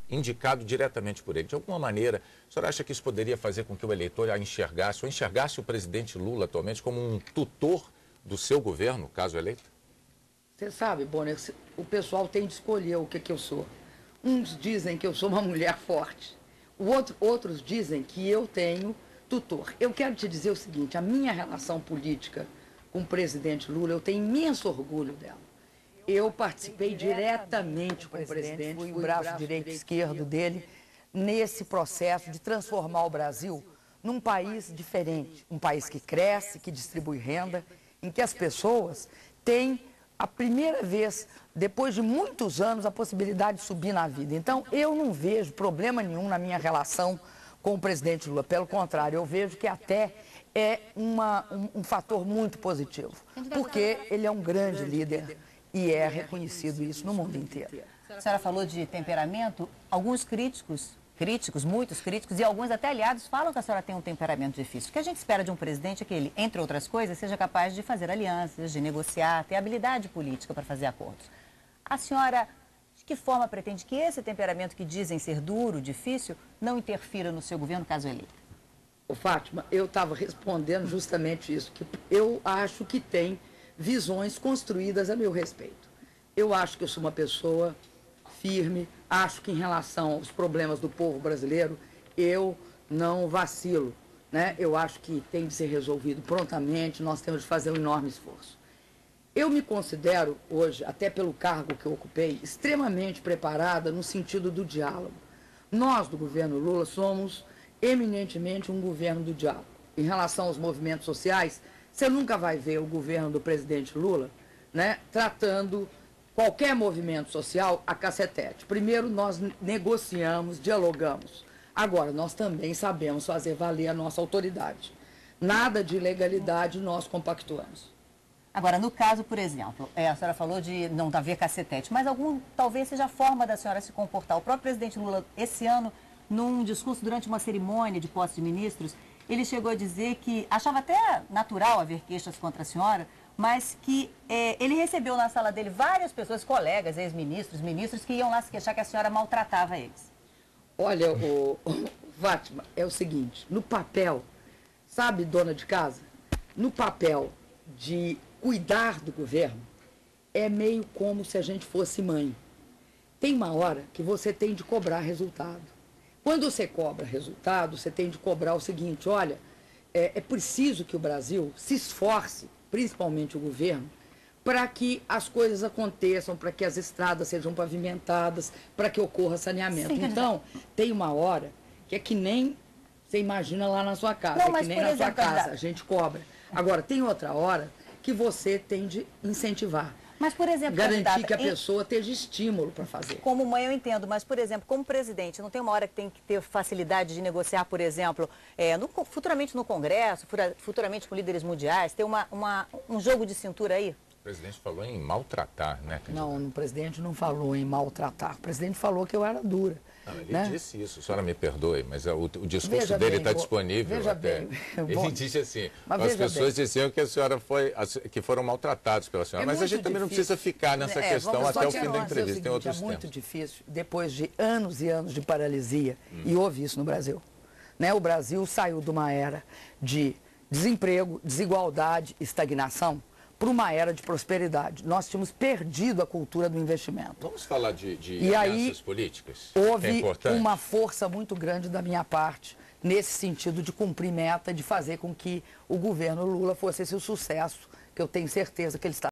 indicado diretamente por ele. De alguma maneira, a senhora acha que isso poderia fazer com que o eleitor enxergasse o presidente Lula atualmente como um tutor do seu governo, caso eleito? Você sabe, Bonner, o pessoal tem de escolher o que eu sou. Uns dizem que eu sou uma mulher forte, outros dizem que eu tenho tutor. Eu quero te dizer o seguinte, a minha relação política com o presidente Lula, eu tenho imenso orgulho dela. Eu participei diretamente com o presidente, fui o braço direito e esquerdo dele, nesse processo de transformar o Brasil num país diferente, um país que cresce, que distribui renda, em que as pessoas têm a primeira vez, depois de muitos anos, a possibilidade de subir na vida. Então, eu não vejo problema nenhum na minha relação com o presidente Lula. Pelo contrário, eu vejo que até é um fator muito positivo, porque ele é um grande líder e é reconhecido isso no mundo inteiro. A senhora falou de temperamento. Alguns críticos, muitos críticos e alguns até aliados falam que a senhora tem um temperamento difícil. O que a gente espera de um presidente é que ele, entre outras coisas, seja capaz de fazer alianças, de negociar, ter habilidade política para fazer acordos. A senhora, de que forma pretende que esse temperamento que dizem ser duro, difícil, não interfira no seu governo, caso eleito? Ô, Fátima, eu estava respondendo justamente isso, que eu acho que tem visões construídas a meu respeito. Eu acho que eu sou uma pessoa firme, acho que em relação aos problemas do povo brasileiro, eu não vacilo, né? Eu acho que tem de ser resolvido prontamente, nós temos de fazer um enorme esforço. Eu me considero hoje, até pelo cargo que eu ocupei, extremamente preparada no sentido do diálogo. Nós, do governo Lula, somos eminentemente um governo do diálogo. Em relação aos movimentos sociais, você nunca vai ver o governo do presidente Lula, né, tratando qualquer movimento social a cacetete. Primeiro, nós negociamos, dialogamos. Agora, nós também sabemos fazer valer a nossa autoridade. Nada de ilegalidade nós compactuamos. Agora, no caso, por exemplo, a senhora falou de não haver cacetete, mas talvez seja a forma da senhora se comportar. O próprio presidente Lula, esse ano, num discurso durante uma cerimônia de posse de ministros, ele chegou a dizer que achava até natural haver queixas contra a senhora, mas que ele recebeu na sala dele várias pessoas, colegas, ex-ministros, ministros, que iam lá se queixar que a senhora maltratava eles. Olha, Fátima, é o seguinte, no papel, sabe, dona de casa, no papel de cuidar do governo, é meio como se a gente fosse mãe. Tem uma hora que você tem de cobrar resultado. Quando você cobra resultado, você tem de cobrar o seguinte, olha, é preciso que o Brasil se esforce, principalmente o governo, para que as coisas aconteçam, para que as estradas sejam pavimentadas, para que ocorra saneamento. Sim, então, tem uma hora que é que nem você imagina lá na sua casa, não, é que nem na sua casa, a gente cobra. Agora, tem outra hora que você tem de incentivar. Mas, por exemplo, garantir que a pessoa esteja estímulo para fazer. Como mãe eu entendo, mas, por exemplo, como presidente, não tem uma hora que tem que ter facilidade de negociar, por exemplo, futuramente no Congresso, futuramente com líderes mundiais, ter um jogo de cintura aí? O presidente falou em maltratar, né, candidata? Não, o presidente não falou em maltratar. O presidente falou que eu era dura. Não, ele disse isso, a senhora me perdoe, mas o discurso dele está disponível. Veja até. Bem. Ele disse assim, as pessoas diziam que a senhora que foram maltratados pela senhora, mas a gente também não precisa ficar nessa questão até o fim da entrevista, tem outros temas. É muito difícil, depois de anos e anos de paralisia, e houve isso no Brasil, né? O Brasil saiu de uma era de desemprego, desigualdade, estagnação, para uma era de prosperidade. Nós tínhamos perdido a cultura do investimento. Vamos falar de alianças políticas? Houve uma força muito grande da minha parte, nesse sentido de cumprir meta, de fazer com que o governo Lula fosse esse o sucesso, que eu tenho certeza que ele está